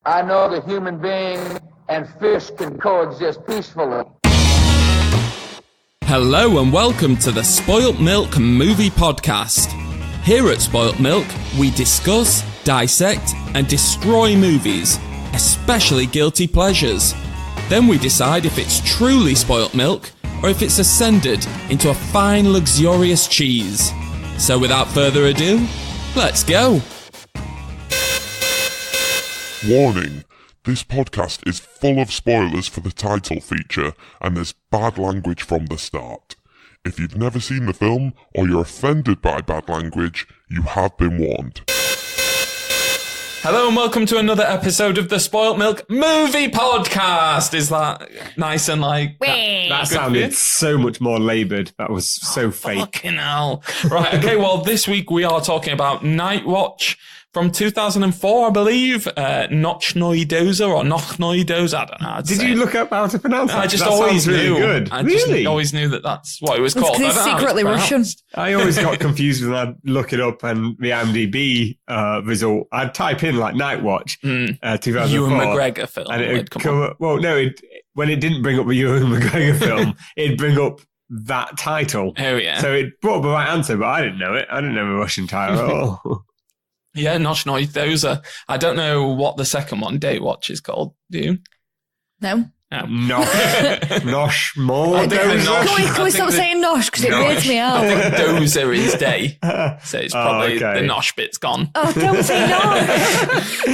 I know that human being and fish can coexist peacefully. Hello and welcome to the Spoilt Milk Movie Podcast. Here at Spoilt Milk, we discuss, dissect, and destroy movies, especially guilty pleasures. Then we decide if it's truly spoilt milk or if it's ascended into a fine, luxurious cheese. So without further ado, let's go. Warning, this podcast is full of spoilers for the title feature and there's bad language from the start. If you've never seen the film or you're offended by bad language, you have been warned. Hello and welcome to another episode of the Spoilt Milk Movie Podcast. Is that nice and like... That sounded so much more laboured. That was so fake. Fucking hell. Right, okay, well, this week we are talking about Night Watch from 2004, I believe. Nochnoy Dozor or Nochnoy Dozor. I don't know how to say. Did you look up how to pronounce it? I just that always really knew. Good. I just always knew that that's what it was called. It's secretly Russian. I always got confused when I'd look it up and the IMDb result. I'd type in like Night Watch 2004. Ewan McGregor film. And it'd come up, well, no, when it didn't bring up the Ewan McGregor film, it'd bring up that title. Oh, yeah. So it brought up the right answer, but I didn't know it. I didn't know the Russian title at all. Yeah, Nochnoy Dozor. I don't know what the second one, Day Watch, is called. Do you? No. Nosh more Dozor. Can we stop saying Nosh because it weirds me out? I think Dozor is day. So it's probably the Nosh bit's gone. Oh, don't say Nosh.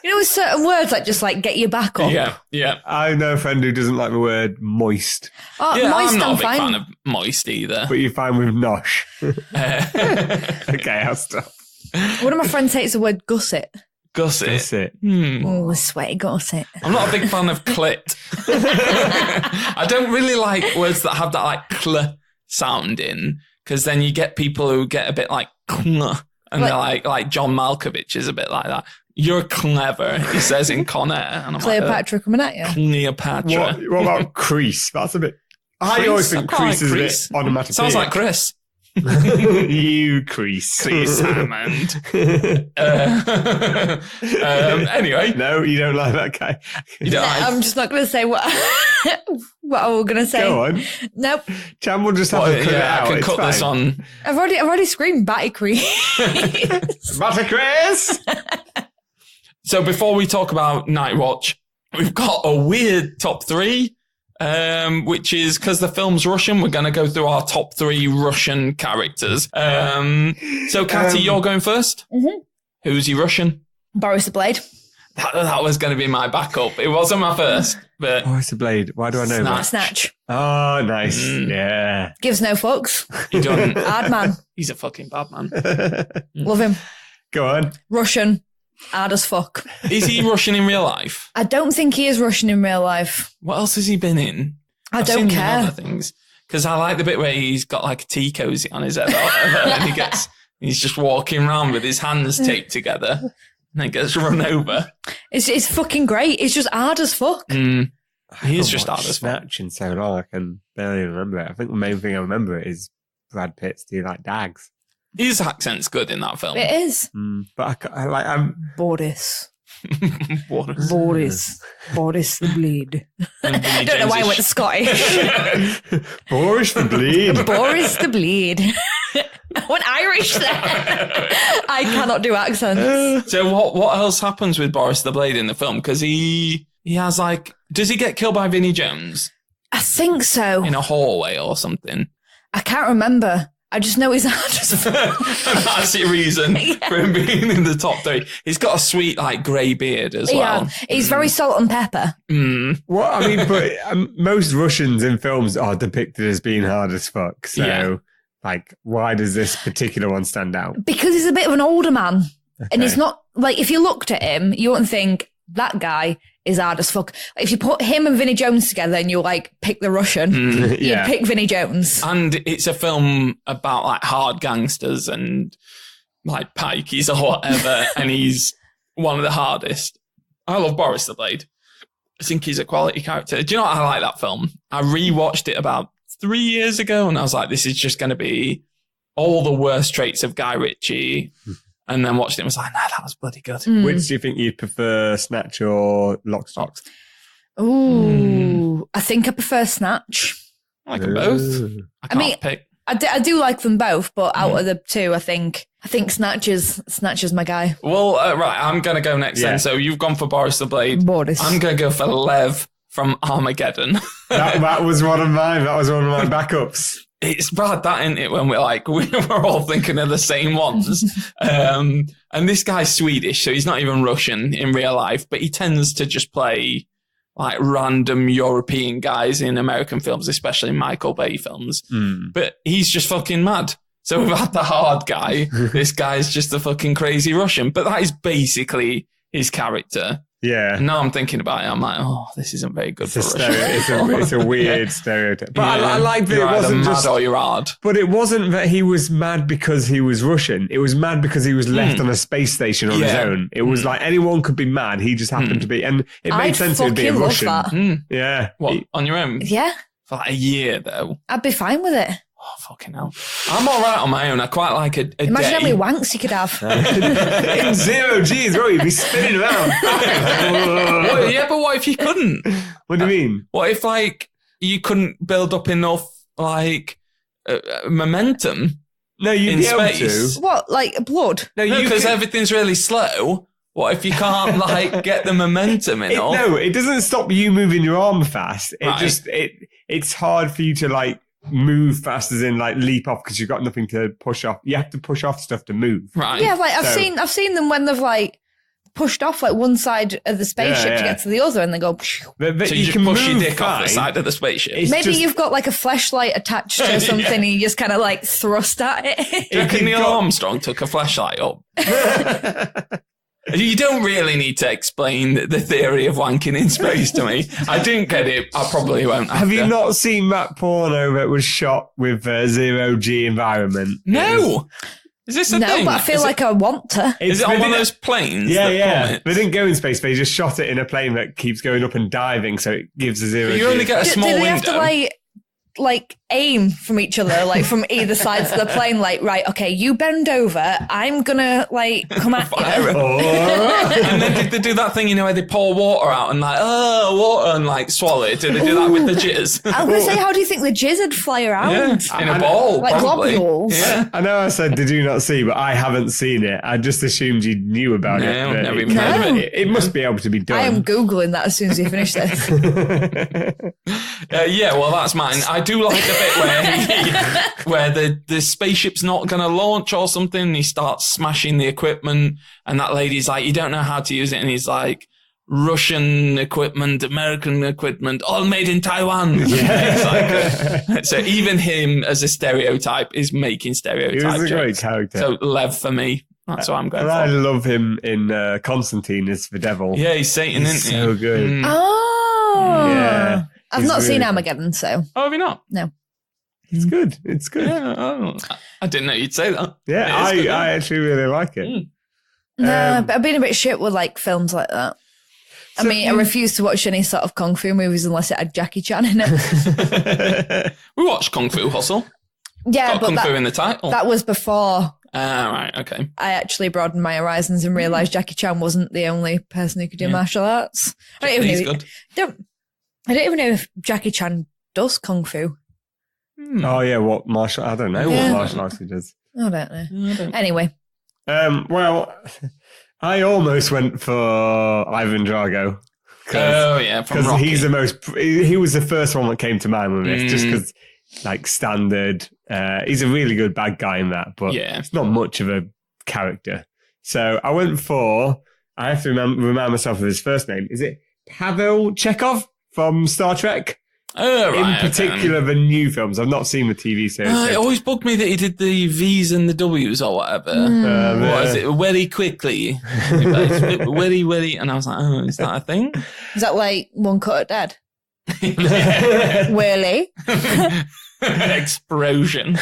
You know, with certain words that just like get you back up. Yeah. I know a friend who doesn't like the word moist. Oh, yeah, moist, I'm not a big fine. fan of moist either. But you're fine with Nosh. Okay, I'll stop. One of my friends hates the word gusset. Gusset. Gusset. Oh, the sweaty gusset. I'm not a big fan of clit. I don't really like words that have that like cl sound in, because then you get people who get a bit like cl, and they're like John Malkovich is a bit like that. You're clever, he says in Con Air. And I'm Cleopatra coming at you. Cleopatra. What about crease? That's a bit... I always think crease is a bit onomatopoeic. Sounds like Chris. You crease. Crease Hammond. Anyway. No, you don't like that guy. I'm just not going to say what I was going to say. Go on. Nope. Cham will just have to cut it out. I can it's cut fine. this on. I've already screamed Batty Crease. Butter Chris! So before we talk about Night Watch, we've got a weird top three. Which is because the film's Russian, we're going to go through our top three Russian characters. So, Katty, you're going first? Mm-hmm. Who's your Russian? Boris the Blade. That was going to be my backup. It wasn't my first, but... Oh, it's a blade. Why do I know that? Snatch. Oh, nice. Yeah. Gives no fucks. He doesn't. Hard man. He's a fucking bad man. Love him. Go on. Russian. Hard as fuck. Is he Russian in real life? I don't think he is Russian in real life. What else has he been in? I've seen don't him in care. other things. Because I like the bit where he's got like a tea cozy on his head or whatever, and he's just walking around with his hands taped together and then gets run over. It's fucking great. It's just hard as fuck. He is just hard as fuck. Snatch in so long, I can barely remember it. I think the main thing I remember is Brad Pitt's Do You Like Dags? His accent's good in that film. It is. But I'm Boris. Boris. Boris the Bleed. I Don't know why I went Scottish. Boris the Bleed. Boris the Bleed. I went Irish there. I cannot do accents. So what else happens with Boris the Blade in the film? Because he has like... Does he get killed by Vinnie Jones? I think so. In a hallway or something? I can't remember. I just know he's hard as fuck. That's the reason for him being in the top three. He's got a sweet, like, grey beard as well. He's very salt and pepper. Well, I mean, but most Russians in films are depicted as being hard as fuck. So, like, why does this particular one stand out? Because he's a bit of an older man. Okay. And he's not, like, if you looked at him, you wouldn't think, that guy is hard as fuck. If you put him and Vinnie Jones together and you like pick the Russian, you'd pick Vinnie Jones. And it's a film about like hard gangsters and like pikeys or whatever, and he's one of the hardest. I love Boris the Blade. I think he's a quality character. Do you know what? I like that film. I rewatched it about 3 years ago and I was like, this is just going to be all the worst traits of Guy Ritchie and then watched it and was like, nah, that was bloody good. Which do you think you'd prefer, Snatch or Lock, Stock? Ooh, I think I prefer Snatch. I like them both. I can't pick. I do like them both, but out of the two, I think Snatch is my guy. Well, right, I'm going to go next then. So you've gone for Boris the Blade. Boris. I'm going to go for Lev from Armageddon. that was one of mine. That was one of my backups. It's bad, that, isn't it, when we're all thinking of the same ones. And this guy's Swedish, so he's not even Russian in real life, but he tends to just play like random European guys in American films, especially Michael Bay films. But he's just fucking mad. So we've had the hard guy. This guy's just a fucking crazy Russian. But that is basically his character. Yeah. And now I'm thinking about it. I'm like, oh, this isn't very good for Russian. It's a weird stereotype. But I like that you're it wasn't mad just... or you're hard. But it wasn't that he was mad because he was Russian. It was mad because he was left on a space station on his own. It was like anyone could be mad. He just happened to be. And it made sense to be a Russian. That. Yeah. What, on your own? Yeah. For like a year, though? I'd be fine with it. Oh, fucking hell. I'm all right on my own. I quite like a Imagine day. how many wanks you could have. In 0 G's, bro, you'd be spinning around. Yeah, but what if you couldn't? What do you mean? What if, like, you couldn't build up enough, like, momentum in space? What, like blood? No, because everything's really slow. What if you can't, like, get the momentum enough? No, it doesn't stop you moving your arm fast. It's hard for you to, like, move fast as in like leap off because you've got nothing to push off. You have to push off stuff to move. Right. Yeah, like I've seen them when they've like pushed off like one side of the spaceship to get to the other and they go but so you can push your dick off the side of the spaceship. Maybe you've got like a flashlight attached to something and you just kind of like thrust at it. Do you reckon Neil Armstrong took a flashlight up? You don't really need to explain the theory of wanking in space to me. I didn't get it. I probably won't. Have you not seen that porno that was shot with 0 G environment? No. Is this a thing? No, but I feel like I want to. Is it on one of those planes? Yeah. They didn't go in space. They just shot it in a plane that keeps going up and diving, so it gives a 0 G. You only get a small window. Do they have to like aim from each other, like from either sides of the plane, like, right, okay, you bend over, I'm gonna like come at you. And then did they do that thing, where they pour water out and like, water and like swallow it? Did they do that with the jizz? I was gonna say, how do you think the jizz would fly around? Yeah, in a ball, like probably. globules. Yeah. I know I said, did you not see, but I haven't seen it. I just assumed you knew about it. Never even heard of it. It must be able to be done. I am Googling that as soon as you finish this. Yeah, well, that's mine. I do like the bit where the spaceship's not going to launch or something, and he starts smashing the equipment, and that lady's like, you don't know how to use it, and he's like, Russian equipment, American equipment, all made in Taiwan. Yeah. So even him as a stereotype is making stereotypes. He was a great character. So Lev for me. That's what I'm going for. I love him in Constantine as the devil. Yeah, he's Satan, isn't he? So good. Oh. Yeah. I've not seen Armageddon, so. Oh, have you not? No. It's good. It's good. Yeah, I didn't know you'd say that. Yeah, I actually really like it. No, but I've been a bit shit with like films like that. I mean, I refuse to watch any sort of kung fu movies unless it had Jackie Chan in it. We watched Kung Fu Hustle. Yeah, but kung fu in the title. That was before. Right, okay. I actually broadened my horizons and realised Jackie Chan wasn't the only person who could do martial arts. He's good. I don't even know if Jackie Chan does kung fu. Oh yeah, what martial? I don't know what martial arts he does. I don't know. Anyway, well, I almost went for Ivan Drago. Oh yeah, because he's the most. He was the first one that came to mind with this, just because like standard. He's a really good bad guy in that, but it's not much of a character. So I went for. I have to remind myself of his first name. Is it Pavel Chekhov from Star Trek? Oh, right, in particular, the new films. I've not seen the TV series. It always bugged me that he did the V's and the W's or whatever. What is it? Very quickly. Very, and I was like, oh, is that a thing? Is that like One Cut at Dead? Really? Explosion.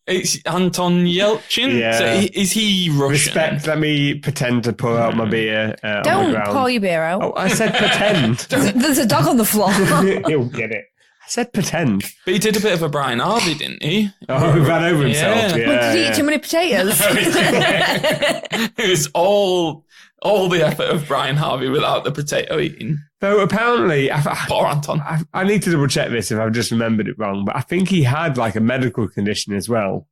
It's Anton Yelchin. Yeah. So is he Russian? Respect, let me pretend to pour out my beer on the Don't ground. pour your beer out. Oh, I said pretend. There's a dog on the floor. He'll get it. I said pretend. But he did a bit of a Brian Harvey, didn't he? Oh, he ran over himself. Yeah. Well, did he eat too many potatoes? It was all the effort of Brian Harvey without the potato eating. Though apparently, Poor Anton. I need to double check this if I've just remembered it wrong, but I think he had like a medical condition as well.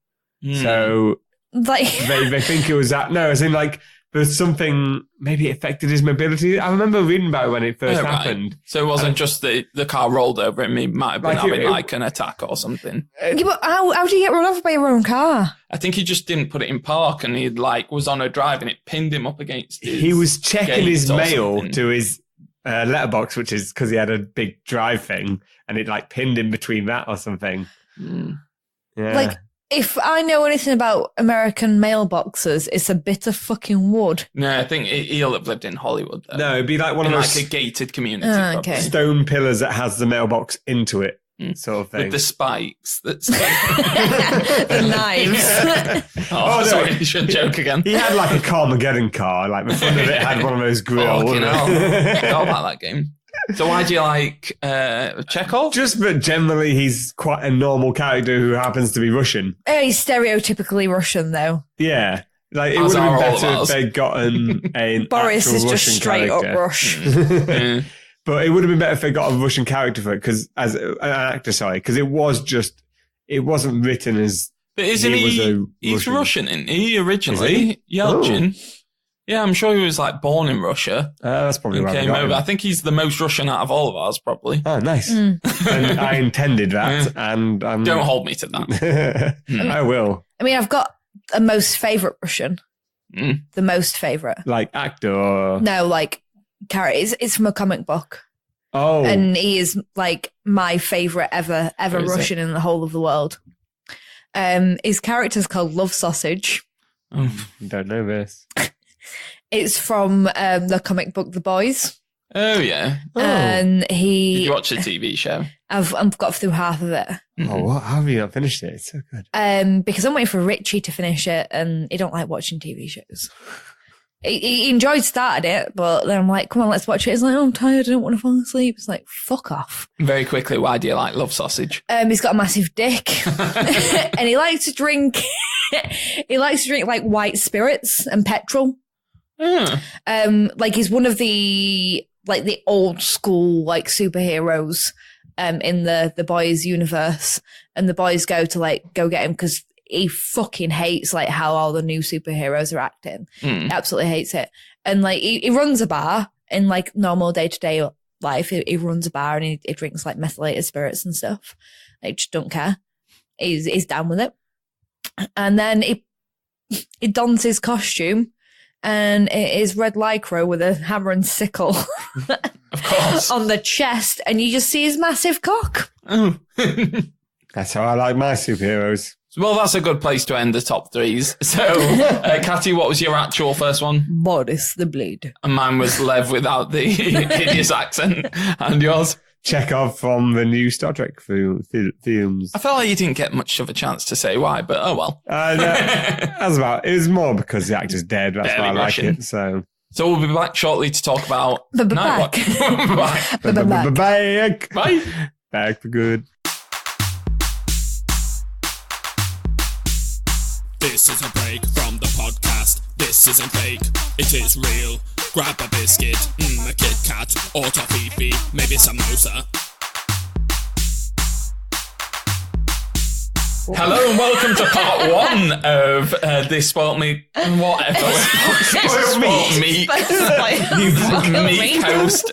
So like they think it was that. No, as in like there's something, maybe it affected his mobility. I remember reading about it when it first happened. So it wasn't just the car rolled over him. He might have been having an attack or something. yeah, but how do you get run over by your own car? I think he just didn't put it in park and he was on a drive and it pinned him up against his He was checking his mail something. to his letterbox, which is because he had a big drive thing, and it like pinned in between that or something. Yeah. Like, if I know anything about American mailboxes, it's a bit of fucking wood. No, I think he'll have lived in Hollywood, though. No, it'd be like one in of those like a gated community. Okay. stone pillars that has the mailbox into it, sort of thing. With the spikes. That's The knives. oh, sorry, you shouldn't joke again. He had like a Carmageddon car, like the front of it had one of those grills. Fucking hell. Forgot about that game. So why do you like Chekhov? Just that generally he's quite a normal character who happens to be Russian. He's stereotypically Russian, though. Yeah. Like, it As would have been are all better of if us. they'd gotten an Boris actual is just Russian straight character. up Rush. But it would have been better if they got a Russian character for it, because as an actor, because it wasn't written as. But isn't he's Russian, isn't he, originally? Is he? Yelchin. Oh. Yeah, I'm sure he was like born in Russia. That's probably and why came over. I think he's the most Russian out of all of ours, probably. Oh, nice. And I intended that, and don't hold me to that. I will. I mean, I've got a most favourite Russian. The most favourite. Like actor or... No, like character. It's from a comic book. Oh. And he is like my favourite ever Russian in the whole of the world. His character's called Love Sausage. Don't know this. It's from the comic book The Boys. Oh, yeah. And Did you watch the TV show? I've got through half of it. Oh, what? How have you not finished it? It's so good. Because I'm waiting for Richie to finish it, and he don't like watching TV shows. He enjoyed starting it, but then I'm like, come on, let's watch it. He's like, oh, I'm tired, I don't want to fall asleep. It's like, fuck off. Very quickly, why do you like Love Sausage? He's got a massive dick. And he likes to drink like white spirits and petrol. Like he's one of the old school like superheroes in the boys universe, and the boys go get him because he fucking hates like how all the new superheroes are acting. He absolutely hates it. And like he runs a bar in like normal day-to-day life. He runs a bar and he drinks like methylated spirits and stuff. Like, just don't care. He's down with it. And then he dons his costume, and it is red lycra with a hammer and sickle. Of course. On the chest, and you just see his massive cock. Oh. That's how I like my superheroes. Well, that's a good place to end the top threes. So, Katty, what was your actual first one? Boris the Blade. And mine was Lev without the hideous accent. And yours? Chekhov from the new Star Trek films. I felt like you didn't get much of a chance to say why, but oh well. It was more because the actor's dead. That's why I like it. So we'll be back shortly to talk about Back. Bye. Back for good. This is a break from the podcast. This isn't fake, it is real. Grab a biscuit, a Kit Kat, or toffee, maybe samosa. Hello and welcome to part one of this Spoilt Milk, whatever. Spoilt Meat. Meat host.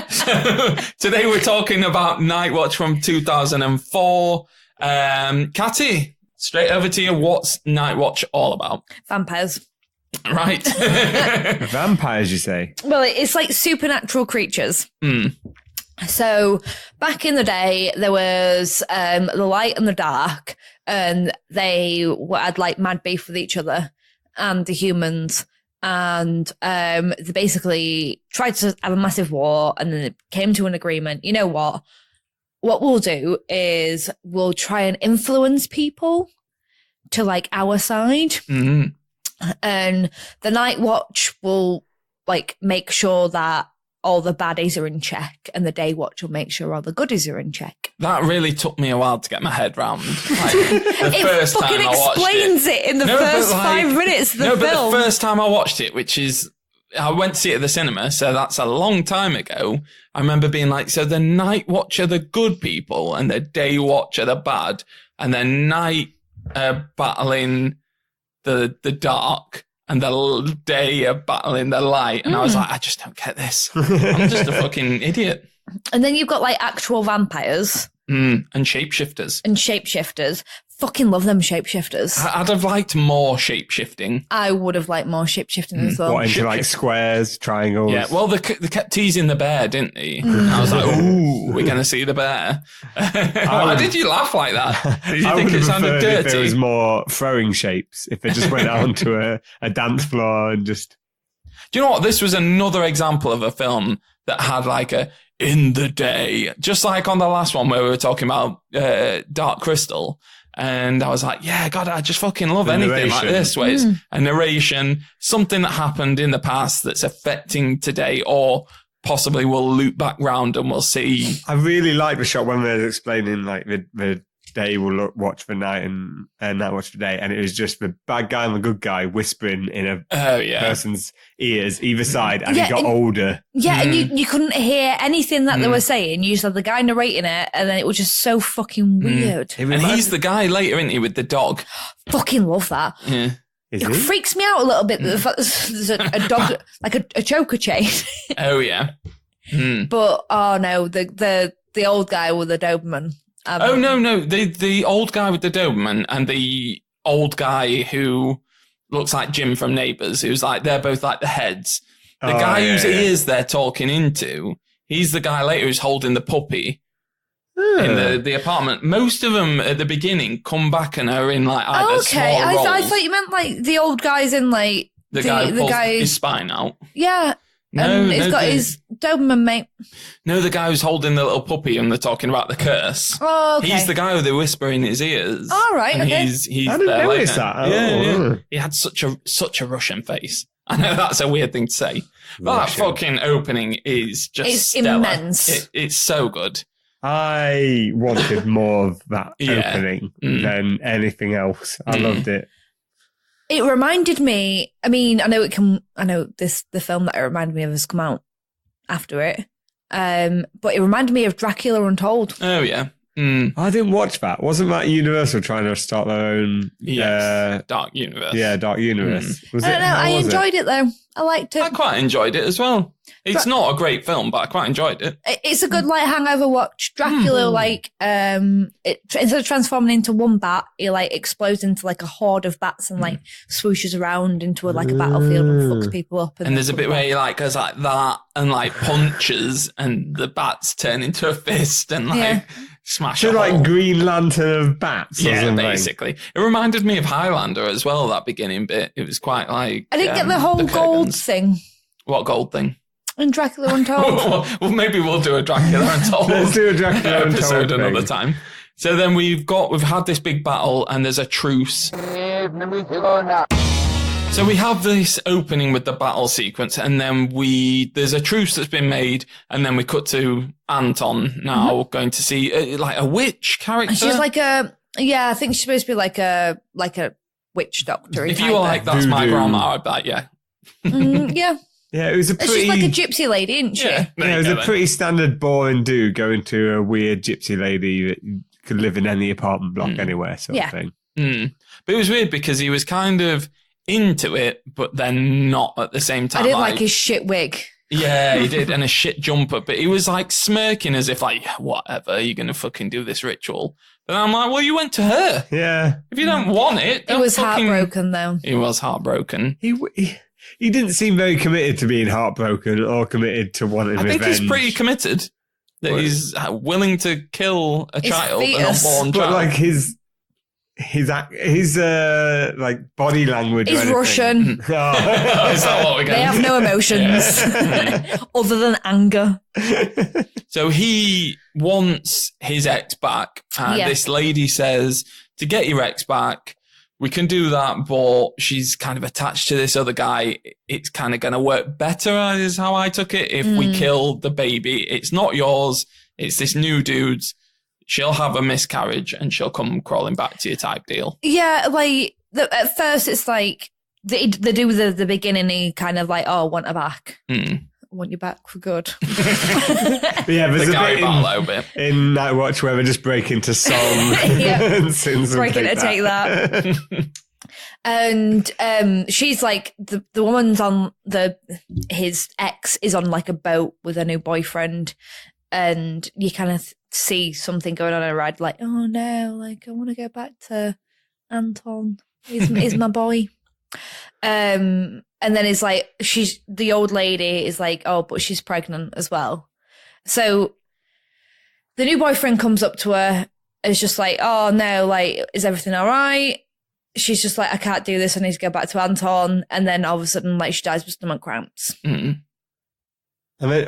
So today we're talking about Night Watch from 2004. Katty, straight over to you. What's Night Watch all about? Vampires. Right. Vampires, you say? Well, it's like supernatural creatures. So back in the day, there was the light and the dark, and they had like mad beef with each other and the humans. And they basically tried to have a massive war, and then it came to an agreement. You know what? What we'll do is we'll try and influence people to like our side. And the Night Watch will like make sure that all the baddies are in check, and the day watch will make sure all the goodies are in check. That really took me a while to get my head round. Like, the first time I watched it. It explains it in the first 5 minutes of the film. But the first time I watched it, which is, I went to see it at the cinema, so that's a long time ago. I remember being like, so the night watch are the good people, and the day watch are the bad, and the night battling the dark, and the day are battling the light. And I was like, I just don't get this. I'm just a fucking idiot. And then you've got like actual vampires. And shapeshifters. Fucking love them shapeshifters. I'd have liked more shapeshifting. I would have liked more shapeshifting as well. What, into like squares, triangles? Yeah, well, they kept teasing the bear, didn't they? I was like, ooh, we're going to see the bear. Why did you laugh like that? Did you think it sounded dirty? If there was more throwing shapes, if they just went out to a dance floor and just... Do you know what? This was another example of a film that had like a in the day, just like on the last one where we were talking about Dark Crystal. And I was like, yeah, God, I just fucking love anything like this, where it's a narration, something that happened in the past that's affecting today, or possibly we'll loop back round and we'll see. I really like the shot when they're explaining like the day will watch for night and night watch for day, and it was just the bad guy and the good guy whispering in a person's ears either side, and he got older. Yeah, and you couldn't hear anything that they were saying. You just had the guy narrating it, and then it was just so fucking weird. And he's the guy later, isn't he, with the dog? Fucking love that. Yeah. It freaks me out a little bit that the fact there's a dog, like a choker chain. Oh, yeah. But, oh no, the old guy with the Doberman. No. The old guy with the Doberman and the old guy who looks like Jim from Neighbours, who's like, they're both like the heads. The guy whose ears they're talking into, he's the guy later who's holding the puppy in the apartment. Most of them at the beginning come back and are in like either small roles. I thought you meant like the old guy's in like the guy who pulls his spine out. Yeah. He's got his Doberman mate. No, the guy who's holding the little puppy and they're talking about the curse. Oh, okay. He's the guy who they whisper in his ears. All right, okay. He's I didn't notice that. Yeah. He had such a Russian face. I know that's a weird thing to say. But that fucking opening is just stellar. Immense. It's so good. I wanted more of that opening than anything else. I loved it. It reminded me, I mean, I know the film that it reminded me of has come out after it. But it reminded me of Dracula Untold. Oh, yeah. I didn't watch that. Wasn't that Universal trying to start their own... Dark Universe. Yeah, Dark Universe. I don't know. I enjoyed it, though. I liked it. I quite enjoyed it as well. It's not a great film, but I quite enjoyed it. It's a good, like, hangover watch. Dracula, like, instead of transforming into one bat, he, like, explodes into, like, a horde of bats and, like, swooshes around into, a battlefield and fucks people up. And there's a bit where he, like, goes like that and, like, punches and the bats turn into a fist and, like... Smash it. Like Green Lantern of bats. Yeah, basically. It reminded me of Highlander as well, that beginning bit. It was quite like... I didn't get the whole gold thing. What gold thing? In Dracula Untold. Well, maybe we'll do a Dracula Untold. Let's do a Dracula Untold episode another time. So then we've had this big battle and there's a truce. So we have this opening with the battle sequence, and then there's a truce that's been made, and then we cut to Anton now going to see like a witch character. She's like I think she's supposed to be like a witch doctor. If you were like, that's my grandma, I'd bet, yeah. Yeah. Yeah, it was a pretty... She's like a gypsy lady, isn't she? Yeah, it was a pretty standard boring dude going to a weird gypsy lady that could live in any apartment block anywhere, sort of thing. But it was weird because he was kind of into it, but then not at the same time. I didn't like his shit wig. Yeah, he did, and a shit jumper, but he was like smirking as if like, whatever, you're going to fucking do this ritual. And I'm like, well, you went to her. Yeah. If you don't want it, he was heartbroken though. He was heartbroken. He didn't seem very committed to being heartbroken or committed to wanting revenge. I think he's pretty committed. That he's willing to kill a child, an unborn child. But like his like body language. He's Russian. Is that what we're They have no emotions other than anger. So he wants his ex back. And this lady says, to get your ex back, we can do that, but she's kind of attached to this other guy. It's kind of going to work better, is how I took it. If we kill the baby, it's not yours. It's this new dude's. She'll have a miscarriage and she'll come crawling back to you type deal. Yeah, like, at first it's like, they do the beginning, he kind of like, oh, I want her back. I want you back for good. Yeah, there's a bit in Night Watch where they just break into song and sing some break into Take That. And she's like, the woman's on his ex is on like a boat with a new boyfriend, and you kind of see something going on in her head, like, oh no, like I want to go back to Anton. He's my boy. And then it's like, the old lady is like, oh, but she's pregnant as well. So the new boyfriend comes up to her and is just like, oh no, like, is everything all right? She's just like, I can't do this. I need to go back to Anton. And then all of a sudden, like, she dies with stomach cramps. I mean,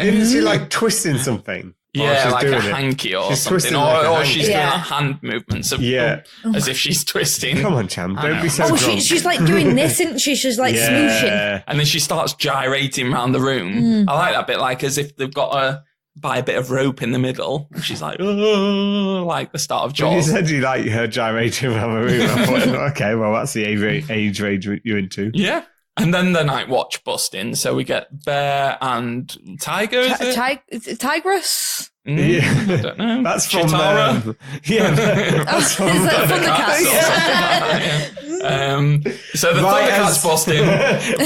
isn't she like twisting something? Yeah, like a hanky or something. Or she's doing a hand movements as if she's twisting. Come on, Cham, don't be so drunk. She's like doing this, isn't she? She's like smooshing. And then she starts gyrating around the room. I like that bit, like as if they've got her by a bit of rope in the middle. And she's like, oh, like the start of Jaws. When you said you like her gyrating around the room, I thought, okay, well, that's the age range you're into. Yeah. And then the Night Watch bust in, so we get Bear and Tiger, is it? Tigress? Yeah. I don't know. That's from Chitara. That's from Thundercats. So the Thundercats bust in.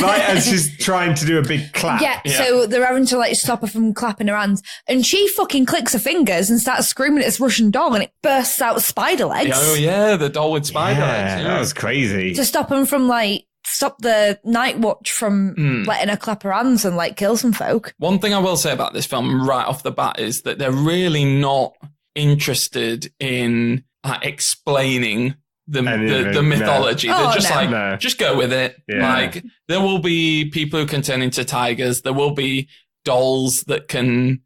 Right as she's trying to do a big clap. Yeah, so they're having to like stop her from clapping her hands. And she fucking clicks her fingers and starts screaming at this Russian doll, and it bursts out spider legs. Oh yeah, the doll with spider legs. Yeah. That was crazy. To stop them from stop the Night Watch from letting her clap her hands and like kill some folk. One thing I will say about this film right off the bat is that they're really not interested in explaining the mythology. No. They're just just go with it. Yeah. Like, there will be people who can turn into tigers. There will be dolls that can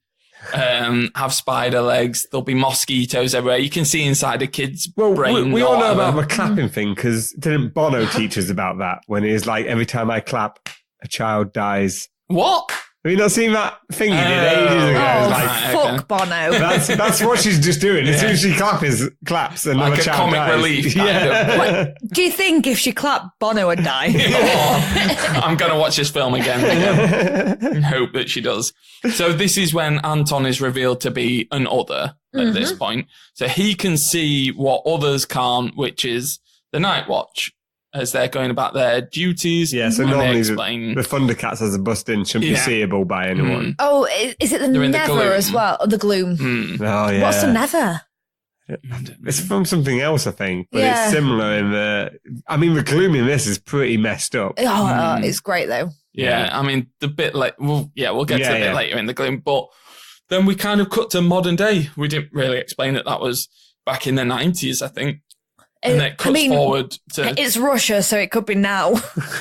have spider legs. There'll be mosquitoes everywhere. You can see inside a kid's brain. We all know about the clapping thing, because didn't Bono teach us about that when he was like, every time I clap, a child dies? What? Have you not seen that thing he did ages ago? Fuck Bono. That's what she's just doing. As soon as she claps, another like child comic dies. relief. Kind of. What, do you think if she clapped, Bono would die? I'm going to watch this film again and hope that she does. So this is when Anton is revealed to be an other at this point. So he can see what others can't, which is the Night Watch, as they're going about their duties. Yeah, so normally the Thundercats as a bust-in shouldn't be seeable by anyone. Oh, is it the Nether as well? Or the Gloom? Oh, yeah. What's the Nether? It's from something else, I think, but it's similar in the... I mean, the Gloom in this is pretty messed up. It's great, though. Yeah, I mean, the bit like... we'll get to the bit later in the Gloom, but then we kind of cut to modern day. We didn't really explain that was back in the 90s, I think. And it cuts forward to... It's Russia, so it could be now.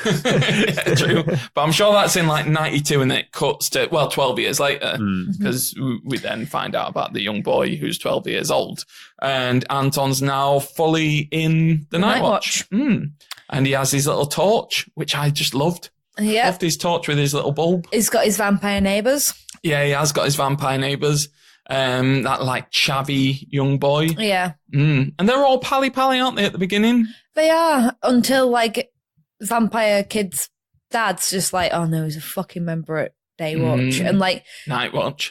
Yeah, true. But I'm sure that's in like 92, and then it cuts to, 12 years later, because we then find out about the young boy who's 12 years old. And Anton's now fully in the Night Watch. And he has his little torch, which I just loved. Yeah. Loved his torch with his little bulb. He's got his vampire neighbours. Yeah, he has got his vampire neighbours. That like chavvy young boy. Yeah. And they're all pally-pally, aren't they, at the beginning? They are, until like vampire kid's dad's just like, oh no, he's a fucking member at Day Watch. And like... Night Watch,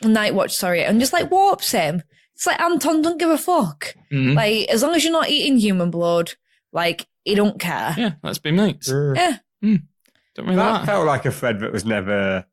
sorry. And just like warps him. It's like, Anton, don't give a fuck. Like, as long as you're not eating human blood, like, he don't care. Yeah, let's be mates. Yeah. Don't really that felt like a thread that was never...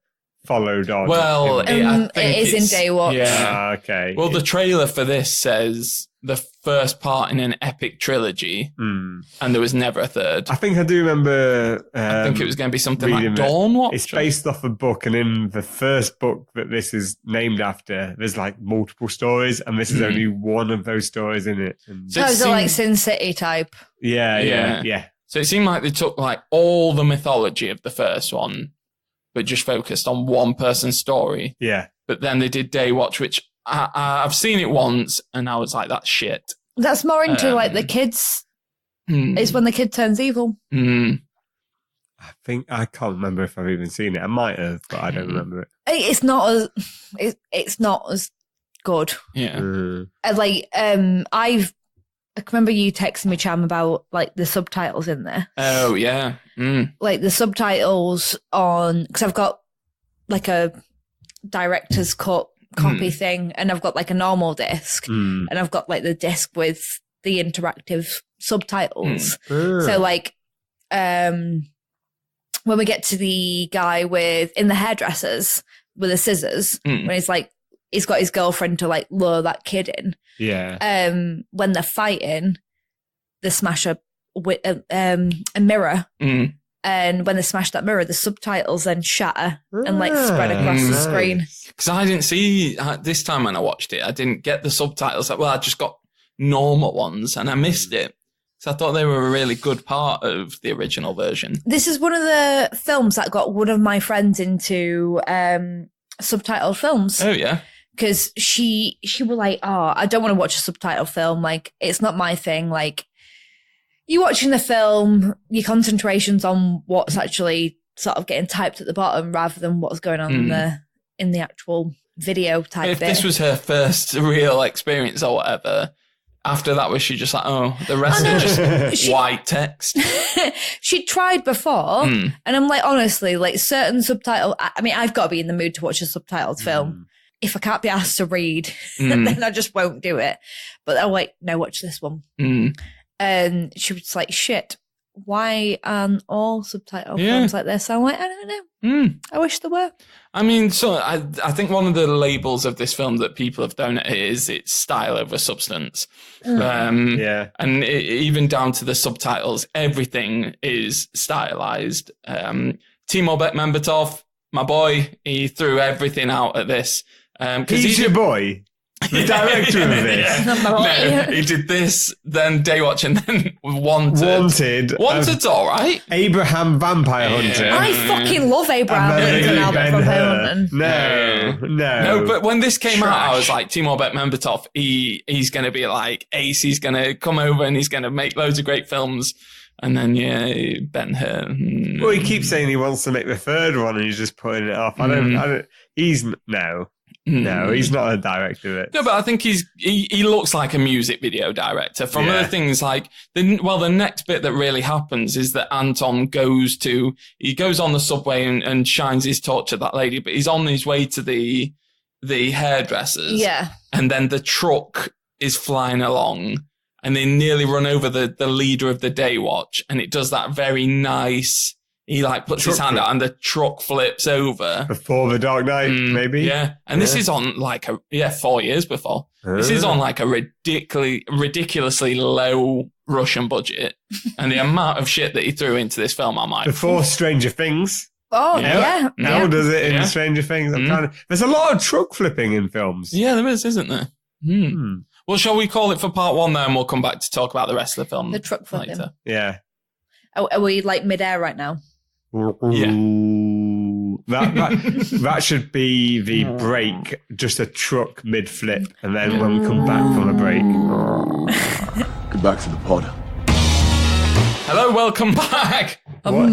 followed on. Well, it is in Day Watch. Yeah. Okay. Well, the trailer for this says the first part in an epic trilogy, and there was never a third. I think I do remember. I think it was going to be something like Dawn Watch. It's based off a book, and in the first book that this is named after, there's like multiple stories, and this is only one of those stories in it. So it's like Sin City type. Yeah. So it seemed like they took like all the mythology of the first one, but just focused on one person's story. Yeah. But then they did Day Watch, which I've seen it once, and I was like, that's shit. That's more into like the kids' It's when the kid turns evil. I think I can't remember if I've even seen it. I might have, but I don't remember it. It's not as good. Yeah. I can remember you texting me, Cham, about like the subtitles in there. Oh yeah. Like the subtitles on, because I've got like a director's cut copy thing, and I've got like a normal disc, and I've got like the disc with the interactive subtitles. So like, when we get to the guy in the hairdressers with the scissors, when he's got his girlfriend to like lure that kid in. Yeah. When they're fighting, they smash a mirror. And when they smash that mirror, the subtitles then shatter and like spread across the screen. Because I didn't see, this time when I watched it, I didn't get the subtitles. Well, I just got normal ones and I missed it. So I thought they were a really good part of the original version. This is one of the films that got one of my friends into subtitled films. Oh, yeah. Because she was like, oh, I don't want to watch a subtitled film. Like, it's not my thing. Like, you watching the film, your concentration's on what's actually sort of getting typed at the bottom rather than what's going on in the actual video type If bit. this was her first real experience or whatever, after that was she just like, oh, the rest are just white text? She tried before, and I'm like, honestly, like certain subtitle, I mean, I've got to be in the mood to watch a subtitled film. If I can't be asked to read, then I just won't do it. But I'm like, no, watch this one. And she was like, shit, why aren't all subtitled films like this? I'm like, I don't know. I wish there were. I mean, so I think one of the labels of this film that people have thrown at it is it's style over substance. And even down to the subtitles, everything is stylized. Timo Bekmambetov, my boy, he threw everything out at this. He's your boy? The director of this? No, he did this, then Daywatch, and then Wanted. Wanted's all right. Abraham Vampire Hunter. I fucking love Abraham Lincoln Albert from Home. No, but when this came out, I was like, Timo Bekmambetov, he's going to be like Ace. He's going to come over and he's going to make loads of great films. And then, Ben-Hur. Well, he keeps saying he wants to make the third one and he's just putting it off. No, he's not a director of it. No, but I think he looks like a music video director. From other things like, the next bit that really happens is that Anton goes on the subway and shines his torch at that lady, but he's on his way to the hairdressers. Yeah. And then the truck is flying along and they nearly run over the leader of the Daywatch. And it does that very nice... He like puts his hand out and the truck flips over. Before The Dark Knight, maybe? Yeah. And this is on like 4 years before. This is on like a ridiculously low Russian budget. And the amount of shit that he threw into this film, I'm like... Before Stranger Things. Oh, yeah. Now does it in Stranger Things. There's a lot of truck flipping in films. Yeah, there is, isn't there? Well, shall we call it for part one then? We'll come back to talk about the rest of the film. The truck flipping. Later. Yeah. Are we like mid-air right now? Yeah. That should be the break, just a truck mid-flip, and then when we come back from the break. Get back to the pod. Hello, welcome back. What? I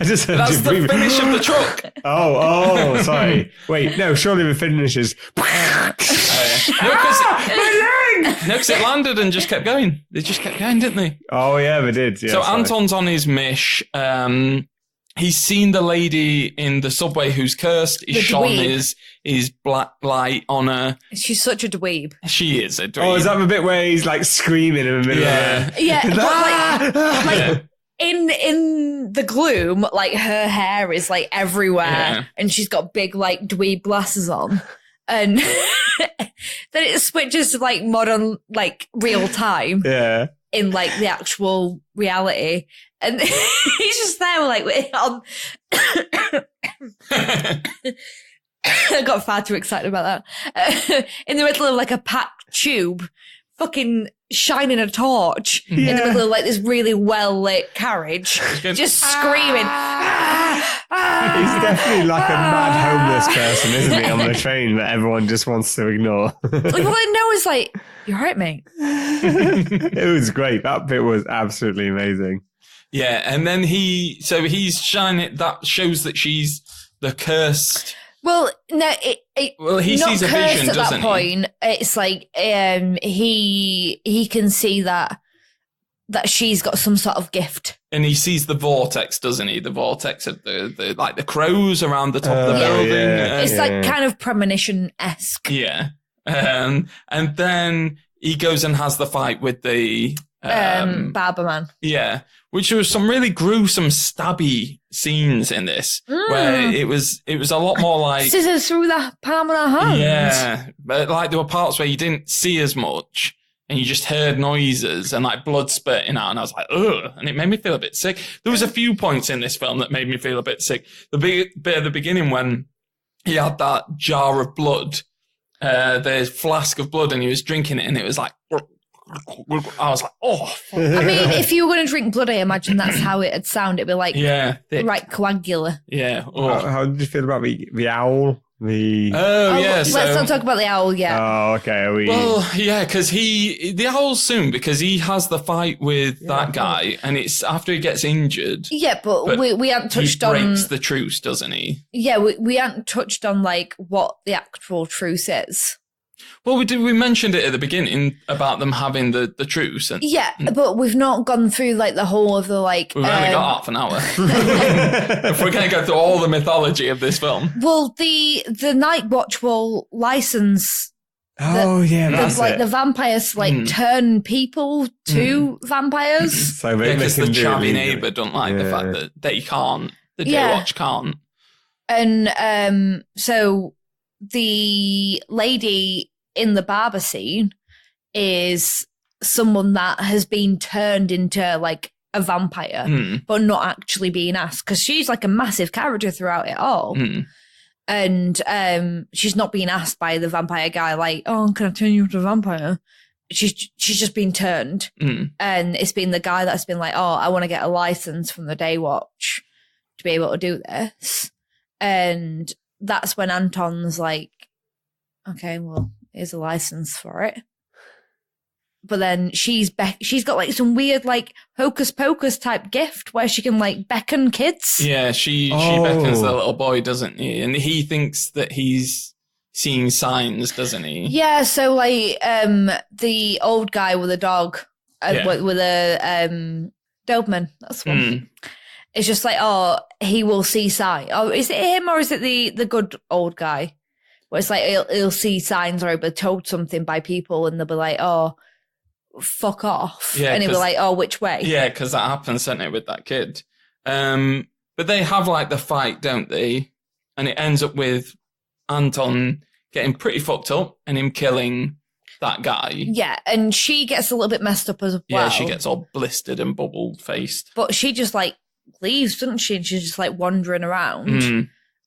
just heard That's the finish of the truck. Oh, sorry. Wait, no, surely the finish is... because it landed and just kept going. They just kept going, didn't they? Oh, yeah, they did. Yeah, so Anton's on his mish. He's seen the lady in the subway who's cursed. He's shone his black light on her. She's such a dweeb. She is a dweeb. Oh, is that the bit where he's like screaming in the middle of it? Yeah, but like in the gloom, like her hair is like everywhere and she's got big like dweeb glasses on. And then it switches to like modern, like real time. Yeah. In like the actual reality. And he's just there like on I got far too excited about that. In the middle of like a packed tube, fucking shining a torch in the middle of like this really well lit carriage, just screaming. He's definitely like a mad homeless person, isn't he, on the train that everyone just wants to ignore. All I know is like, you're right, mate. It was great. That bit was absolutely amazing. Yeah, and then he's shining. That shows that she's the cursed. Well, no, he sees a vision, at doesn't that point. It's like he can see that she's got some sort of gift, and he sees the vortex, doesn't he? The vortex of the like the crows around the top of the building. Yeah. It's like kind of premonition-esque. Yeah, and then he goes and has the fight with the Barber man. Yeah, which was some really gruesome stabby scenes in this, where it was a lot more like scissors through the palm of the hand. Yeah, but like there were parts where you didn't see as much, and you just heard noises and like blood spurting out, and I was like, ugh, and it made me feel a bit sick. There was a few points in this film that made me feel a bit sick. The big bit at the beginning when he had that jar of blood, the flask of blood, and he was drinking it, and it was like. I was like, oh. I mean, if you were going to drink blood, I imagine that's how it'd sound. It'd be like, right, coagula. Yeah. Oh. How did you feel about the owl? Let's not talk about the owl yet. Oh, okay. Well, yeah, because the owl's soon, because he has the fight with that guy, and it's after he gets injured. Yeah, but we haven't touched on. He breaks the truce, doesn't he? Yeah, we haven't touched on like what the actual truce is. Well, we mentioned it at the beginning about them having the truce. And, but we've not gone through like the whole of the like... We've only got half an hour. If we're going to go through all the mythology of this film. Well, the Night Watch will license... the vampires like turn people to vampires. So because the chavvy neighbour don't like the fact that they can't. The Day Watch can't. And so the lady in the barber scene is someone that has been turned into like a vampire, but not actually being asked, because she's like a massive character throughout it all. And she's not being asked by the vampire guy like, oh, can I turn you into a vampire? She's just been turned. And it's been the guy that's been like, oh, I want to get a license from the Day Watch to be able to do this. And that's when Anton's like, okay, well, here's a license for it. But then she's got like some weird like hocus pocus type gift where she can like beckon kids. Yeah, she beckons the little boy, doesn't he? And he thinks that he's seeing signs, doesn't he? Yeah, so like the old guy with a dog with a Doberman, that's one. It's just like, oh, he will see signs. Oh, is it him or is it the good old guy? Where it's like he'll see signs or he'll be told something by people and they'll be like, oh, fuck off. Yeah, and he'll be like, oh, which way? Yeah, because that happens, doesn't it, with that kid. But they have like the fight, don't they? And it ends up with Anton getting pretty fucked up and him killing that guy. Yeah, and she gets a little bit messed up as well. Yeah, she gets all blistered and bubble-faced. But she just like leaves, doesn't she? And she's just like wandering around.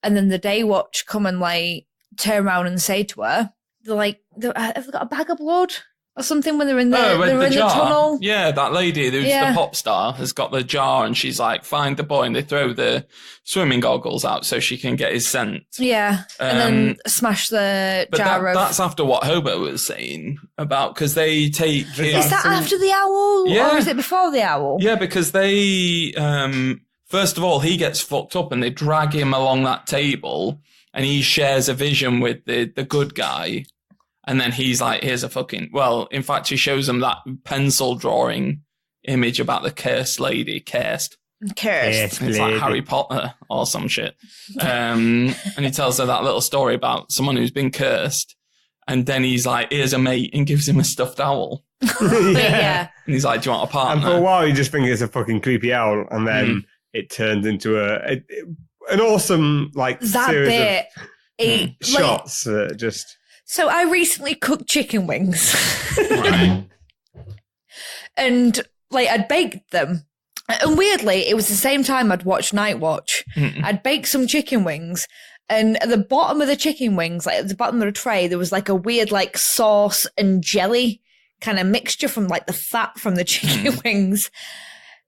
And then the Day Watch come and like turn around and say to her, they're like, have they got a bag of blood or something when they're in the tunnel? Yeah, that lady who's the pop star has got the jar and she's like, find the boy, and they throw the swimming goggles out so she can get his scent. Yeah, and then smash the jar of... That's after what Hobo was saying about, because they take... Is that after the owl? Yeah. Or is it before the owl? Yeah, because they... first of all, he gets fucked up and they drag him along that table and he shares a vision with the good guy. And then he's like, here's a fucking... Well, in fact, he shows him that pencil drawing image about the cursed lady. Cursed. It's like Harry Potter or some shit. And he tells her that little story about someone who's been cursed. And then he's like, here's a mate, and gives him a stuffed owl. Yeah. And he's like, do you want a partner? And for a while, you just think it's a fucking creepy owl. And then it turns into an awesome, like, that series bit, of shots that just... So I recently cooked chicken wings. Right. And, like, I'd baked them. And weirdly, it was the same time I'd watched Night Watch. I'd baked some chicken wings. And at the bottom of the chicken wings, like at the bottom of the tray, there was like a weird like sauce and jelly kind of mixture from like the fat from the chicken wings.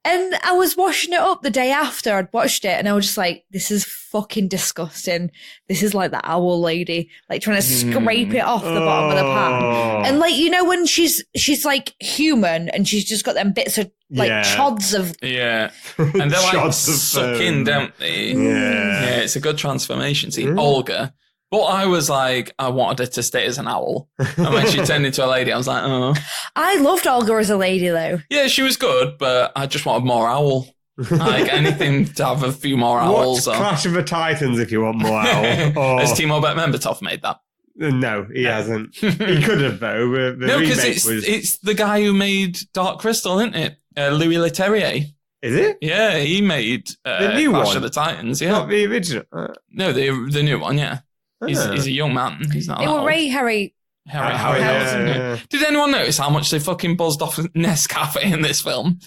And I was washing it up the day after I'd watched it, and I was just like, this is fucking disgusting. This is like the owl lady, like trying to scrape it off the bottom of the pan. And like, you know, when she's like human and she's just got them bits of like chods of... Yeah. And they're like sucking, don't they? Yeah, it's a good transformation scene. Olga. But I was like, I wanted her to stay as an owl. And when she turned into a lady, I was like, oh. I loved Olga as a lady, though. Yeah, she was good, but I just wanted more owl. Like anything to have a few more owls. Watch Clash of the Titans if you want more owl. Has Timo Bekmambetov made that? No, he hasn't. He could have, though. No, because it's the guy who made Dark Crystal, isn't it? Louis Leterrier. Is it? Yeah, he made the new Clash one of the Titans, yeah. Not the original? No, the new one, yeah. He's a young man. He's not. It was Harry. Did anyone notice how much they fucking buzzed off Nescafe in this film?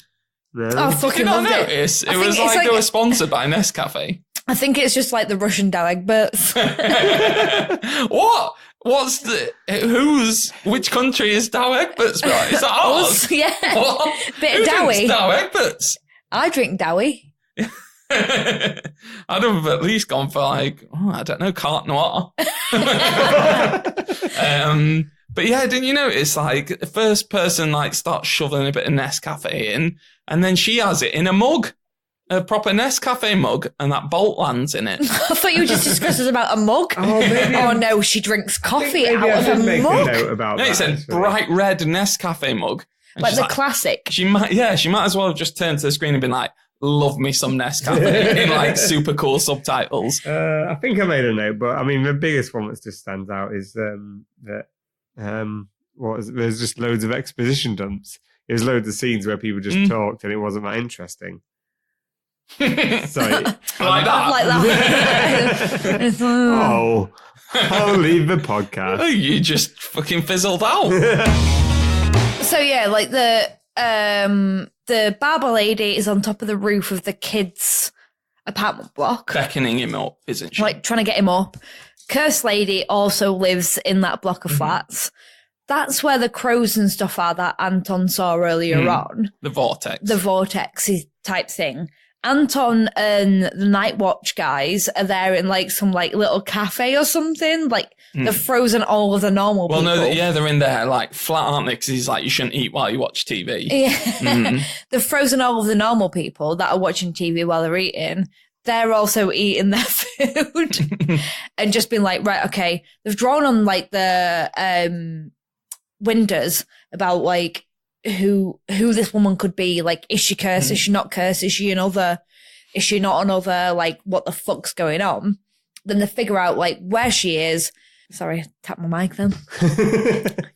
No. Oh, I fucking loved it. Notice? It was like they were sponsored by Nescafe. I think it's just like the Russian Dow Egberts. What? Which country is Dow Egberts by? Is that ours? Yeah. What? Bit of Dowie. Dow Egberts? I drink Dowie. I'd have at least gone for like, I don't know, Carte Noire. But yeah, didn't you notice like the first person like starts shoveling a bit of Nescafe in, and then she has it in a mug, a proper Nescafe mug, and that bolt lands in it. I thought you were just discussing about a mug. Oh no, she drinks coffee out of a mug. It's a bright red Nescafe mug. And like the classic. She might as well have just turned to the screen and been like, love me some Nescafe in like super cool subtitles. I think I made a note, but I mean the biggest one that just stands out is that there's just loads of exposition dumps. There's loads of scenes where people just talked and it wasn't that interesting. Sorry, like that. Oh, I'll leave the podcast. Oh, you just fucking fizzled out. So yeah, like the barber lady is on top of the roof of the kids' apartment block. Beckoning him up, isn't she? Like, trying to get him up. Cursed lady also lives in that block of flats. That's where the crows and stuff are that Anton saw earlier on. The vortex. The vortex type thing. Anton and the Night Watch guys are there in like some like little cafe or something. Like they've frozen all of the normal people. Well, no, they're in there like flat, aren't they? Because he's like, you shouldn't eat while you watch TV. Yeah. They've frozen all of the normal people that are watching TV while they're eating. They're also eating their food and just been like, right, okay. They've drawn on like the windows about like, who this woman could be. Like, is she cursed? Is she not cursed? Is she not another? Like, what the fuck's going on? Then they figure out like where she is. Sorry, tap my mic then.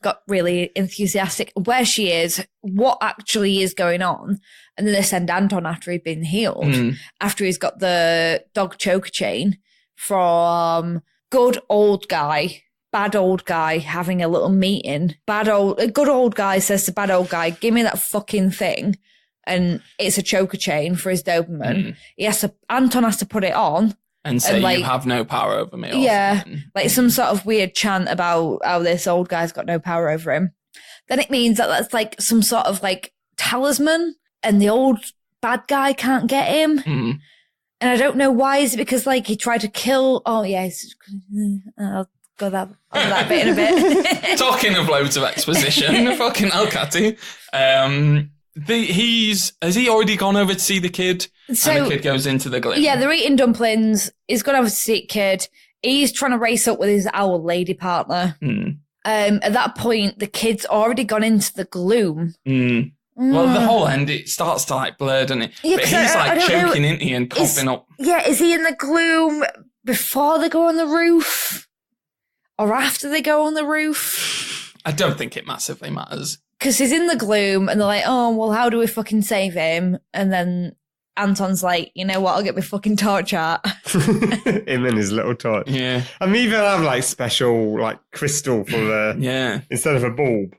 Got really enthusiastic. Where she is, what actually is going on. And then they send Anton after he'd been healed, after he's got the dog choker chain from good old guy, bad old guy having a little meeting. A good old guy says to bad old guy, give me that fucking thing. And it's a choker chain for his Doberman. Anton has to put it on. And say, like, you have no power over me. Yeah. Like some sort of weird chant about how this old guy's got no power over him. Then it means that that's like some sort of like talisman and the old bad guy can't get him. And I don't know why. Is it because like he tried to kill? Oh yeah. I'll go that bit in a bit. Talking of loads of exposition, fucking hell, Katty. Has he already gone over to see the kid? So, and the kid goes into the gloom. Yeah, they're eating dumplings. He's gone over to see the kid. He's trying to race up with his owl lady partner. At that point, the kid's already gone into the gloom. Well, the whole end, it starts to like blur, doesn't it? Yeah, but he's like choking into you and coughing up. Yeah, is he in the gloom before they go on the roof? Or after they go on the roof? I don't think it massively matters. Because he's in the gloom and they're like, oh, well, how do we fucking save him? And then Anton's like, you know what, I'll get my fucking torch out. Him and his little torch. Yeah. And we even have like special like crystal for the instead of a bulb.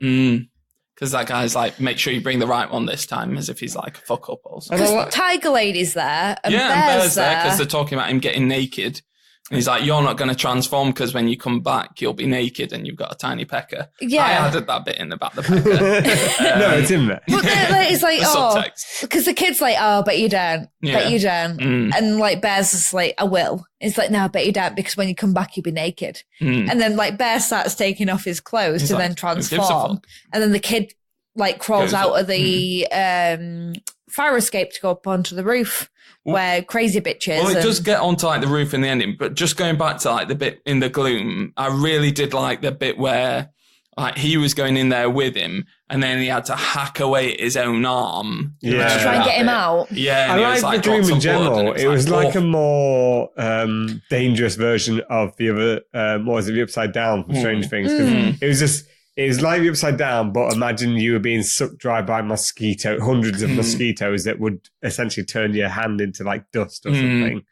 Because that guy's like, make sure you bring the right one this time, as if he's like a fuck up or something. Because Tiger Lady's there and Bear's there because they're talking about him getting naked. And he's like, you're not going to transform because when you come back, you'll be naked and you've got a tiny pecker. Yeah. I added that bit in about the pecker. No, it's in there. But then it's like, subtext. because the kid's like, oh, but you don't. Yeah. But you don't. And like Bear's just like, I will. It's like, no, but you don't, because when you come back, you'll be naked. And then like Bear starts taking off his clothes to then transform. And then the kid like crawls out of the fire escape to go up onto the roof. Where crazy bitches. Well, it does get onto like the roof in the ending, but just going back to like the bit in the gloom, I really did like the bit where like he was going in there with him, and then he had to hack away at his own arm. To try and get him out. Yeah, I like the gloom in general. It was like a more dangerous version of the other. What was it? The Upside Down from Strange Things. It was like the Upside Down, but imagine you were being sucked dry by hundreds of mosquitoes that would essentially turn your hand into like dust or something.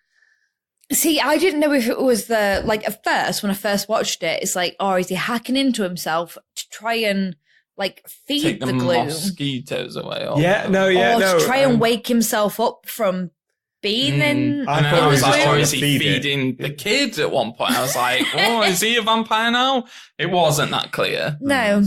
See, I didn't know if it was at first, when I first watched it, it's like, oh, is he hacking into himself to try and like feed take the gloom? Mosquitoes away. Or to try and wake himself up from being in. I know, I was like, or is he feeding the kid at one point? I was like, oh, is he a vampire now? It wasn't that clear. No.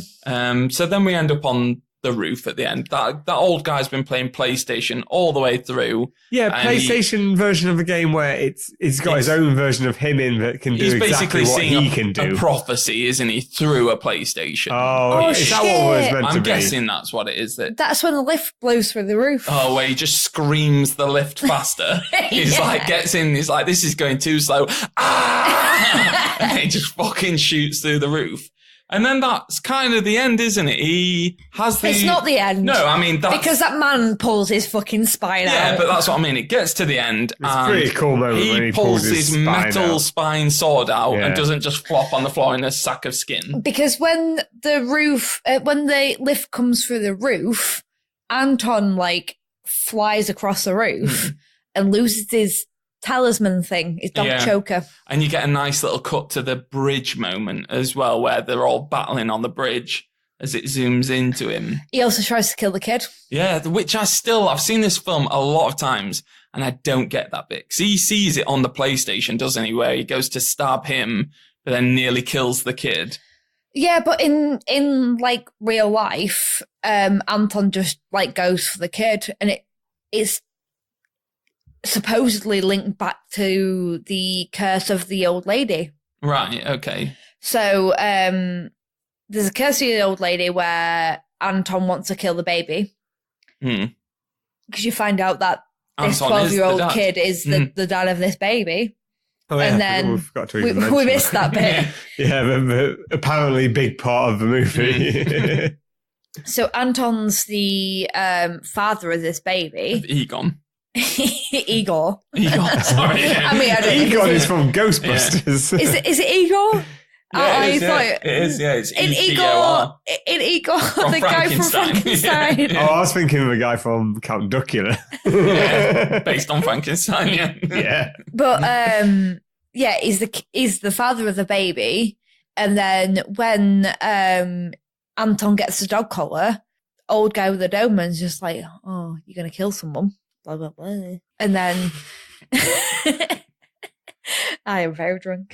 So then we end up on the roof at the end. That old guy's been playing PlayStation all the way through. Yeah, PlayStation version of the game where it's got his own version of him in that can do exactly what he can do. A prophecy, isn't he, through a PlayStation? Oh, is that what it was meant to be? I'm guessing that's what it is. That's when the lift blows through the roof. Oh, where he just screams the lift faster. He's like, gets in, he's like, this is going too slow. Ah! And he just fucking shoots through the roof. And then that's kind of the end, isn't it? He has the... It's not the end. No, I mean... Because that man pulls his fucking spine out. Yeah, but that's what I mean. It gets to the end. It's a pretty cool moment when he pulls his metal spine sword out and doesn't just flop on the floor in a sack of skin. Because when the lift comes through the roof, Anton, like, flies across the roof and loses his talisman thing, his dog choker. And you get a nice little cut to the bridge moment as well, where they're all battling on the bridge as it zooms into him. He also tries to kill the kid. Yeah, which I've seen this film a lot of times and I don't get that bit. Because he sees it on the PlayStation, doesn't he, where he goes to stab him but then nearly kills the kid. Yeah, but in like real life, Anton just like goes for the kid, and it's supposedly linked back to the curse of the old lady. Right, okay. So there's a curse of the old lady where Anton wants to kill the baby. Because you find out that this 12-year-old kid is the dad of this baby. Oh, yeah, and then we missed that bit. Yeah, the apparently big part of the movie. So Anton's the father of this baby. Egon. Igor. Sorry. I mean, I don't Egon is from Ghostbusters. Yeah. Is it Igor? Yeah, it is. It's Igor. In Igor, the guy from Frankenstein. Yeah. Oh, I was thinking of a guy from Count Duckula. Based on Frankenstein, yeah. But he's the father of the baby, and then when Anton gets the dog collar, old guy with the doberman's just like, "Oh, you're gonna kill someone." Blah, blah, blah. And then I am very drunk.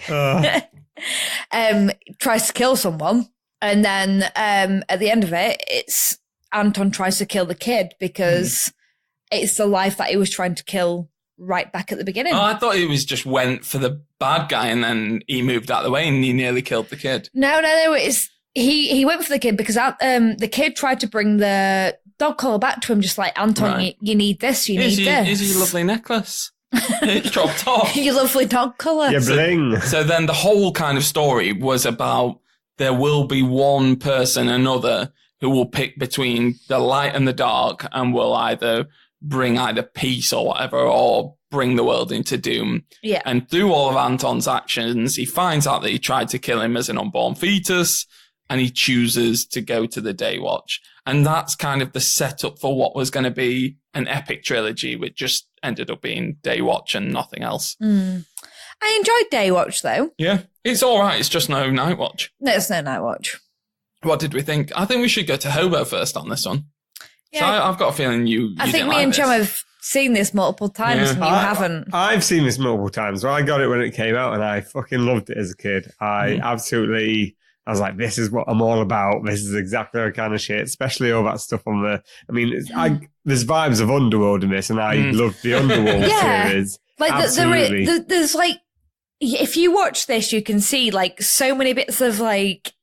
Tries to kill someone, and then at the end of it, it's Anton tries to kill the kid because it's the life that he was trying to kill right back at the beginning. Oh, I thought he was just went for the bad guy and then he moved out of the way and he nearly killed the kid. No, it's he went for the kid because the kid tried to bring the dog collar back to him, just like, Anton, you need this, you need this. Here's your lovely necklace. It's chopped off. Your lovely dog collar. Yeah, bling. So then the whole kind of story was about there will be one person or another who will pick between the light and the dark and will either bring either peace or whatever, or bring the world into doom. Yeah. And through all of Anton's actions, he finds out that he tried to kill him as an unborn fetus, and he chooses to go to the Day Watch. And that's kind of the setup for what was going to be an epic trilogy, which just ended up being Day Watch and nothing else. I enjoyed Day Watch, though. Yeah, it's all right. It's just no Night Watch. No, it's no Night Watch. What did we think? I think we should go to Hobo first on this one. Yeah. So I've got a feeling you I think didn't me like and this. Cham have seen this multiple times and you haven't. I've seen this multiple times. Well, I got it when it came out and I fucking loved it as a kid. I was like, this is what I'm all about. This is exactly the kind of shit, especially all that stuff on the... I mean, there's vibes of Underworld in this and I love the Underworld series. Like, there's like... If you watch this, you can see like so many bits of like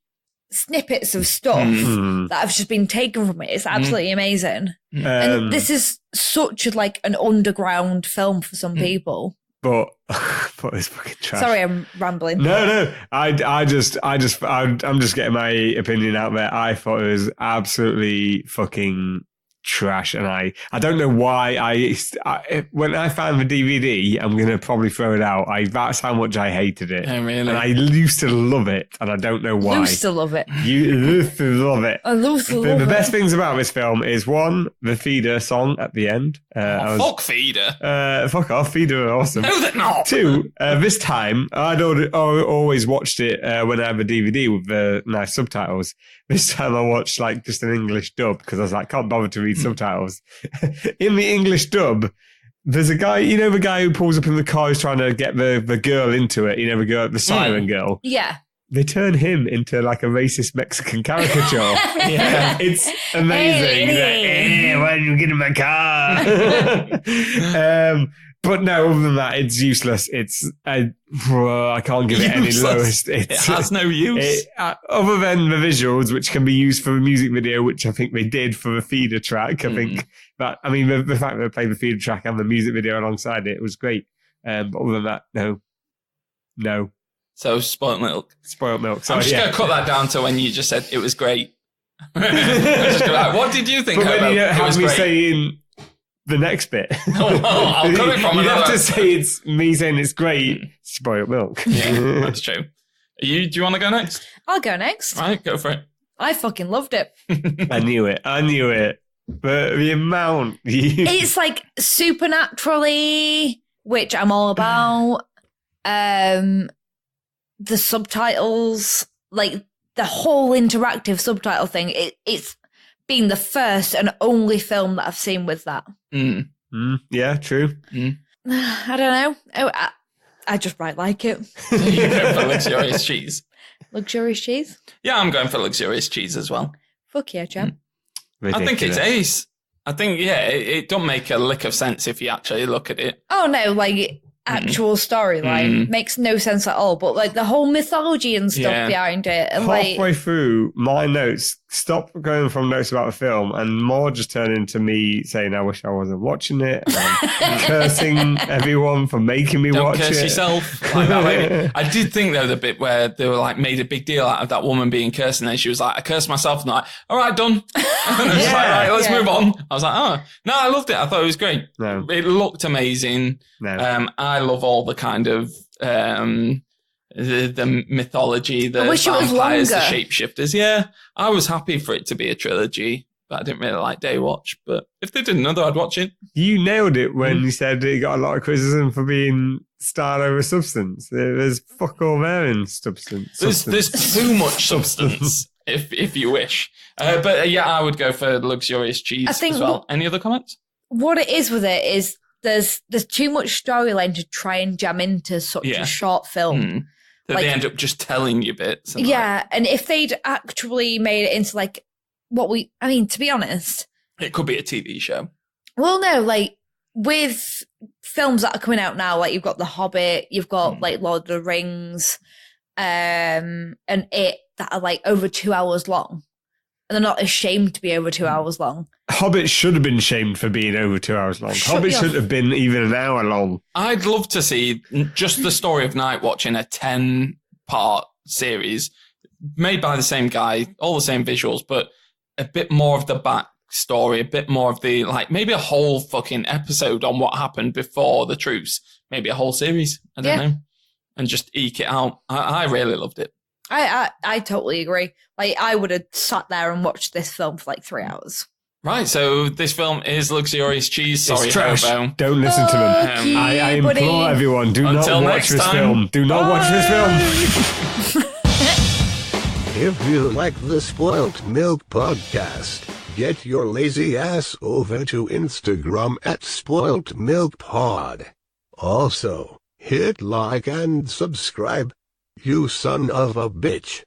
snippets of stuff that have just been taken from it. It's absolutely amazing. And this is such like an underground film for some people. But it's fucking trash. Sorry, I'm rambling. No. I'm just getting my opinion out there. I thought it was absolutely fucking trash, and I don't know why. When I found the DVD, I'm gonna probably throw it out. That's how much I hated it. Oh, really? And I used to love it, and I don't know why. Used to love it. You used to love it. I used to love it. The best things about this film is one, the Feeder song at the end. Fuck Feeder. Fuck off, Feeder are awesome. No, they're not. Two, this time I'd always watched it when I have a DVD with the nice subtitles. This time I watched like just an English dub because I was like, can't bother to read subtitles. In the English dub, there's a guy, you know, the guy who pulls up in the car who's trying to get the girl into it, you know, the siren girl. Yeah. They turn him into like a racist Mexican caricature. Yeah, it's amazing. Hey, why didn't you get in my car? But no, other than that, it's useless. I can't give it any lowest. It has no use. Other than the visuals, which can be used for a music video, which I think they did for the Feeder track. I think that, I mean, the fact that they played the Feeder track and the music video alongside it was great. But other than that, no. So, Spoilt Milk. Spoilt Milk. I'm just going to cut that down to when you just said it was great. What did you think? But when you don't have me saying the next bit. I'll cut it from you have to say it's me saying it's great. Spoilt Milk. Yeah, that's true. Do you want to go next? I'll go next. Right, go for it. I fucking loved it. I knew it. But the amount... It's like supernaturally, which I'm all about. The subtitles, like the whole interactive subtitle thing, it's been the first and only film that I've seen with that. Yeah, true. I don't know. I just like it. You go for luxurious cheese. Luxurious cheese? Yeah, I'm going for luxurious cheese as well. Fuck yeah, Cham. I think it's ace. I think, it don't make a lick of sense if you actually look at it. Oh, no, like... actual storyline makes no sense at all, but like the whole mythology and stuff behind it, and halfway through my notes stopped going from notes about the film and more just turned into me saying I wish I wasn't watching it and cursing everyone for making me watch it. Don't curse yourself like that. I did think though the bit where they were like made a big deal out of that woman being cursed, and then she was like, I cursed myself, and I'm like, all right, done. And it's like, right, let's move on. I was like, oh no, I loved it. I thought it was great. No. It looked amazing. No. I love all the kind of the mythology, the vampires, the shapeshifters. Yeah, I was happy for it to be a trilogy, but I didn't really like Daywatch. But if they did another, I'd watch it. You nailed it when you said it got a lot of criticism for being starred over substance. There's fuck all there in substance. There's too much substance, if you wish. But yeah, I would go for luxurious cheese as well. Any other comments? What it is with it is there's too much storyline to try and jam into such a short film. That they end up just telling you bits. And if they'd actually made it into like to be honest, it could be a TV show. Well, no, like with films that are coming out now, like you've got The Hobbit, you've got like Lord of the Rings, and it that are like over 2 hours long. And they're not ashamed to be over 2 hours long. Hobbit should have been shamed for being over 2 hours long. Hobbit should have been even an hour long. I'd love to see just the story of Night Watch in a 10-part series made by the same guy, all the same visuals, but a bit more of the backstory, a bit more of the, like, maybe a whole fucking episode on what happened before the truce. Maybe a whole series. I don't know. And just eke it out. I really loved it. I totally agree. Like, I would have sat there and watched this film for like 3 hours. Right, so this film is luxurious cheese. Sorry, it's trash. Hobo. Don't listen to them. I implore everyone, do not watch this film. Do not watch this film. If you like the Spoilt Milk podcast, Get your lazy ass over to Instagram at Spoilt Milk Pod. Also, hit like and subscribe. You son of a bitch.